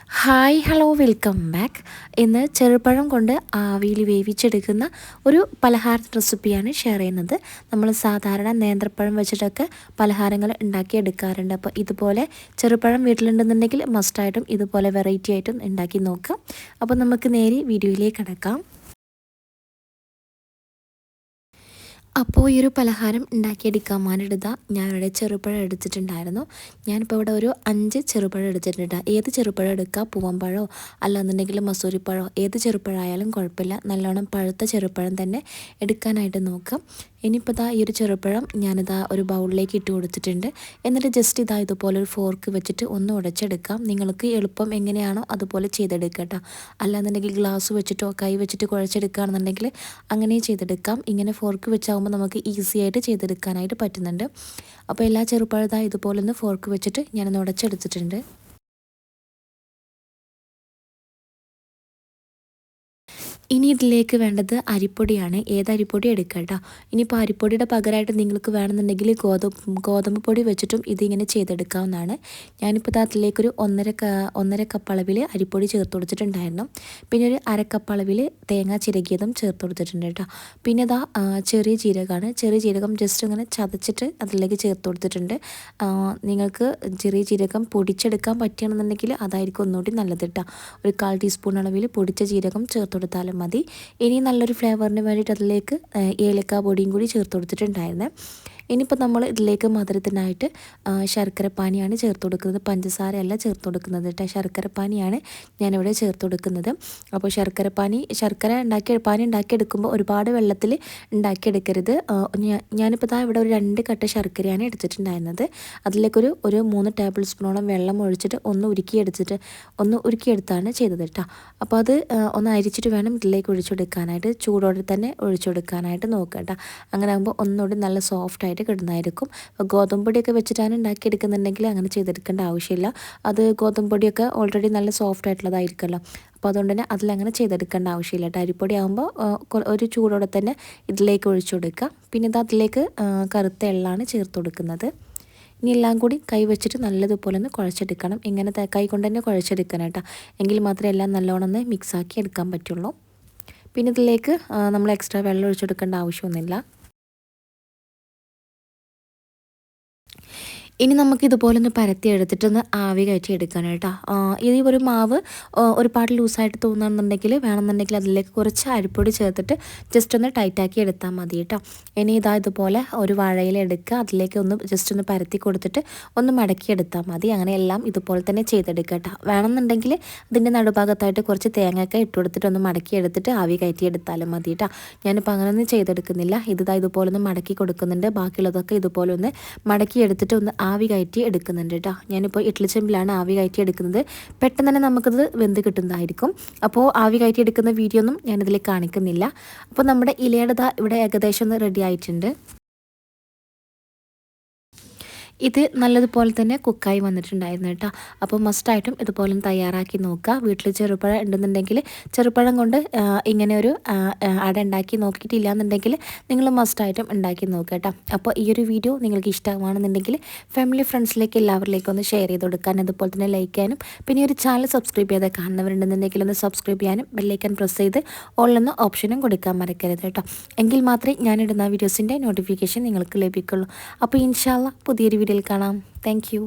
Hi hello welcome back. ഇന്ന് ചെറുപഴം കൊണ്ട് ആവിയിൽ വേവിച്ചെടുക്കുന്ന ഒരു പലഹാര റെസിപ്പിയാണ് ഷെയർ ചെയ്യുന്നത്. നമ്മൾ സാധാരണ നേന്ത്രപ്പഴം വെച്ചിട്ടൊക്കെ പലഹാരങ്ങൾ ഉണ്ടാക്കിയെടുക്കാറുണ്ട്. അപ്പോൾ ഇതുപോലെ ചെറുപഴം വീട്ടിലുണ്ടെന്നുണ്ടെങ്കിൽ മസ്റ്റായിട്ടും ഇതുപോലെ വെറൈറ്റി ആയിട്ടും ഉണ്ടാക്കി നോക്കാം. അപ്പോൾ നമുക്ക് നേരെ വീഡിയോയിലേക്ക് കടക്കാം. അപ്പോൾ ഈ ഒരു പലഹാരം ഉണ്ടാക്കിയെടുക്കാൻ വേണ്ടിയിട്ട് ഞാനിവിടെ ചെറുപഴം എടുത്തിട്ടുണ്ടായിരുന്നു. ഞാനിപ്പോൾ ഇവിടെ ഒരു 5 ചെറുപഴം എടുത്തിട്ടുണ്ട്. ഏത് ചെറുപഴം എടുക്കുക, പൂവമ്പഴമോ അല്ലാന്നുണ്ടെങ്കിൽ മസൂരിപ്പഴമോ ഏത് ചെറുപഴമായാലും കുഴപ്പമില്ല. നല്ലോണം പഴുത്ത ചെറുപഴം തന്നെ എടുക്കാനായിട്ട് നോക്കാം. ഇനിയിപ്പോൾ ഈ ഒരു ചെറുപഴം ഞാനിതാ ഒരു ബൗളിലേക്ക് ഇട്ട് കൊടുത്തിട്ടുണ്ട്. എന്നിട്ട് ജസ്റ്റ് ഇതുപോലെ ഒരു ഫോർക്ക് വെച്ചിട്ട് ഒന്ന് ഉടച്ചെടുക്കാം. നിങ്ങൾക്ക് എളുപ്പം എങ്ങനെയാണോ അതുപോലെ ചെയ്തെടുക്കുക കേട്ടോ. അല്ലാന്നുണ്ടെങ്കിൽ ഗ്ലാസ് വെച്ചിട്ടോ കൈ വെച്ചിട്ട് കുഴച്ചെടുക്കുകയാണെന്നുണ്ടെങ്കിൽ അങ്ങനെ ചെയ്തെടുക്കാം. ഇങ്ങനെ ഫോർക്ക് വെച്ചാകുമ്പോൾ നമുക്ക് ഈസി ആയിട്ട് ചെയ്തെടുക്കാനായിട്ട് പറ്റുന്നുണ്ട്. അപ്പോൾ എല്ലാ ചെറുപഴം ഇതുപോലെ ഒന്ന് ഫോർക്ക് വെച്ചിട്ട് ഞാനൊന്ന് ഉടച്ചെടുത്തിട്ടുണ്ട്. ഇനി ഇതിലേക്ക് വേണ്ടത് അരിപ്പൊടിയാണ്. ഏത് അരിപ്പൊടി എടുക്കുക കേട്ടോ. ഇനിയിപ്പോൾ അരിപ്പൊടിയുടെ പകരമായിട്ട് നിങ്ങൾക്ക് വേണമെന്നുണ്ടെങ്കിൽ ഗോതമ്പ് പൊടി വെച്ചിട്ടും ഇതിങ്ങനെ ചെയ്തെടുക്കാവുന്നതാണ്. ഞാനിപ്പോൾ അതിലേക്കൊരു ഒന്നര കപ്പ് അളവിൽ അരിപ്പൊടി ചേർത്ത് കൊടുത്തിട്ടുണ്ടായിരുന്നു. പിന്നെ ഒരു അരക്കപ്പ് അളവിൽ തേങ്ങ ചിരകിയതും ചേർത്ത് കൊടുത്തിട്ടുണ്ട് കേട്ടോ. പിന്നെ ചെറിയ ജീരകമാണ്. ചെറിയ ജീരകം ജസ്റ്റ് ഇങ്ങനെ ചതച്ചിട്ട് അതിലേക്ക് ചേർത്ത് കൊടുത്തിട്ടുണ്ട്. നിങ്ങൾക്ക് ചെറിയ ജീരകം പൊടിച്ചെടുക്കാൻ പറ്റുകയാണെന്നുണ്ടെങ്കിൽ അതായിരിക്കും ഒന്നുകൂടി നല്ലത് കേട്ടോ. ഒരു 1/4 ടീസ്പൂൺ അളവിൽ പൊടിച്ച ജീരകം ചേർത്ത് കൊടുത്താലും മതി. ഇനി നല്ലൊരു ഫ്ലേവറിന് വേണ്ടിയിട്ട് അതിലേക്ക് ഏലക്ക പൊടിയും കൂടി ചേർത്ത് കൊടുത്തിട്ടുണ്ടായിരുന്നു. ഇനിയിപ്പോൾ നമ്മൾ ഇതിലേക്ക് മധുരത്തിനായിട്ട് ശർക്കരപ്പാനിയാണ് ചേർത്ത് കൊടുക്കുന്നത്. പഞ്ചസാരയല്ല ചേർത്ത് കൊടുക്കുന്നത് കേട്ടോ. ശർക്കരപ്പാനിയാണ് ഞാനിവിടെ ചേർത്ത് കൊടുക്കുന്നത്. അപ്പോൾ ശർക്കര പാനി ഉണ്ടാക്കിയെടുക്കുമ്പോൾ ഒരുപാട് വെള്ളത്തിൽ ഉണ്ടാക്കിയെടുക്കരുത്. ഞാനിപ്പോൾ ഇവിടെ ഒരു 2 കട്ട ശർക്കരയാണ് എടുത്തിട്ടുണ്ടായിരുന്നത്. അതിലേക്കൊരു 3 ടേബിൾ സ്പൂണോളം വെള്ളം ഒഴിച്ചിട്ട് ഒന്ന് ഉരുക്കിയെടുത്താണ് ചെയ്തത് കേട്ടോ. അപ്പോൾ അത് ഒന്ന് അരിച്ചിട്ട് വേണം ഇതിലേക്ക് ഒഴിച്ചെടുക്കാനായിട്ട്. ചൂടോടെ തന്നെ ഒഴിച്ചെടുക്കാനായിട്ട് നോക്കുക കേട്ടോ. അങ്ങനെ ആകുമ്പോൾ ഒന്നുകൂടി നല്ല സോഫ്റ്റായിട്ട് കിട്ടുന്നതായിരിക്കും. ഗോതമ്പ് പൊടിയൊക്കെ വെച്ചിട്ടാണ് ഉണ്ടാക്കിയെടുക്കുന്നുണ്ടെങ്കിൽ അങ്ങനെ ചെയ്തെടുക്കേണ്ട ആവശ്യമില്ല. അത് ഗോതമ്പ് പൊടിയൊക്കെ ഓൾറെഡി നല്ല സോഫ്റ്റ് ആയിട്ടുള്ളതായിരിക്കുമല്ലോ. അപ്പോൾ അതുകൊണ്ട് തന്നെ അതിലങ്ങനെ ചെയ്തെടുക്കേണ്ട ആവശ്യമില്ല കേട്ടോ. അരിപ്പൊടി ആകുമ്പോൾ ഒരു ചൂടോടെ തന്നെ ഇതിലേക്ക് ഒഴിച്ചു കൊടുക്കുക. പിന്നെ അതിലേക്ക് കറുത്ത എള്ളാണ് ചേർത്ത് കൊടുക്കുന്നത്. ഇനി എല്ലാം കൂടി കൈ വെച്ചിട്ട് നല്ലതുപോലെ ഒന്ന് കുഴച്ചെടുക്കണം. ഇങ്ങനെ കൈ കൊണ്ട് തന്നെ കുഴച്ചെടുക്കണം കേട്ടോ. എങ്കിൽ മാത്രമേ എല്ലാം നല്ലോണം ഒന്ന് മിക്സാക്കി എടുക്കാൻ പറ്റുള്ളൂ. പിന്നെ ഇതിലേക്ക് നമ്മൾ എക്സ്ട്രാ വെള്ളം ഒഴിച്ചെടുക്കേണ്ട ആവശ്യമൊന്നുമില്ല. ഇനി നമുക്ക് ഇതുപോലെ ഒന്ന് പരത്തി എടുത്തിട്ടൊന്ന് ആവി കയറ്റി എടുക്കണം കേട്ടോ. ഈ ഒരു മാവ് ഒരുപാട് ലൂസായിട്ട് തോന്നുന്നുണ്ടെങ്കിൽ വേണമെന്നുണ്ടെങ്കിൽ അതിലേക്ക് കുറച്ച് അരിപ്പൊടി ചേർത്തിട്ട് ജസ്റ്റ് ഒന്ന് ടൈറ്റാക്കി എടുത്താൽ മതി കേട്ടോ. ഇനി ഇതുപോലെ ഒരു വാഴയില എടുക്കുക. അതിലേക്ക് ജസ്റ്റ് ഒന്ന് പരത്തി കൊടുത്തിട്ട് ഒന്ന് മടക്കി എടുത്താൽ മതി. അങ്ങനെ എല്ലാം ഇതുപോലെ തന്നെ ചെയ്തെടുക്കുക കേട്ടോ. വേണമെന്നുണ്ടെങ്കിൽ അതിൻ്റെ നടുഭാഗത്തായിട്ട് കുറച്ച് തേങ്ങയൊക്കെ ഇട്ട് കൊടുത്തിട്ട് ഒന്ന് മടക്കി എടുത്തിട്ട് ആവി കയറ്റി എടുത്താലും മതി കേട്ടോ. ഞാനിപ്പോൾ അങ്ങനെയൊന്നും ചെയ്തെടുക്കുന്നില്ല. ഇതുപോലെ ഒന്ന് മടക്കി കൊടുക്കുന്നുണ്ട്. ബാക്കിയുള്ളതൊക്കെ ഇതുപോലെ ഒന്ന് മടക്കി എടുത്തിട്ട് ഒന്ന് ആവി കയറ്റി എടുക്കുന്നുണ്ട് കേട്ടോ. ഞാനിപ്പോൾ ഇഡ്ഡലി ചെമ്പിലാണ് ആവി കയറ്റി എടുക്കുന്നത്. പെട്ടെന്ന് തന്നെ നമുക്കത് വെന്ത് കിട്ടുന്നതായിരിക്കും. അപ്പോൾ ആവി കയറ്റി എടുക്കുന്ന വീഡിയോ ഒന്നും ഞാനിതിൽ കാണിക്കുന്നില്ല. അപ്പോൾ നമ്മുടെ ഇലയുടെ ഇവിടെ ഏകദേശം ഒന്ന് റെഡി ആയിട്ടുണ്ട്. ഇത് നല്ലതുപോലെ തന്നെ കുക്കായി വന്നിട്ടുണ്ടായിരുന്നു കേട്ടോ. അപ്പോൾ മസ്റ്റായിട്ടും ഇതുപോലെ തയ്യാറാക്കി നോക്കുക. വീട്ടിൽ ചെറുപഴം ഉണ്ടെന്നുണ്ടെങ്കിൽ ചെറുപഴം കൊണ്ട് ഇങ്ങനെ ഒരു അട ഉണ്ടാക്കി നോക്കിയിട്ടില്ല എന്നുണ്ടെങ്കിൽ നിങ്ങൾ മസ്റ്റായിട്ടും ഉണ്ടാക്കി നോക്കുക കേട്ടോ. അപ്പോൾ ഈ ഒരു വീഡിയോ നിങ്ങൾക്ക് ഇഷ്ടമാണെന്നുണ്ടെങ്കിൽ ഫാമിലി ഫ്രണ്ട്സിലേക്ക് എല്ലാവരിലേക്കും ഒന്ന് ഷെയർ ചെയ്ത് കൊടുക്കാൻ, അതുപോലെ തന്നെ ലൈക്ക് ചെയ്യാനും, പിന്നെ ഒരു ചാനൽ സബ്സ്ക്രൈബ് ചെയ്ത് കാണുന്നവരുണ്ടെന്നുണ്ടെങ്കിൽ ഒന്ന് സബ്സ്ക്രൈബ് ചെയ്യാനും ബെല്ലൈക്കൺ പ്രസ് ചെയ്ത് ഓളെന്ന ഓപ്ഷനും കൊടുക്കാൻ മറക്കരുത് കേട്ടോ. എങ്കിൽ മാത്രമേ ഞാനിടുന്ന വീഡിയോസിൻ്റെ നോട്ടിഫിക്കേഷൻ നിങ്ങൾക്ക് ലഭിക്കുള്ളൂ. അപ്പോൾ ഇൻഷാ അല്ലാഹ് പുതിയൊരു വീഡിയോയിൽ കാണാം. Thank you.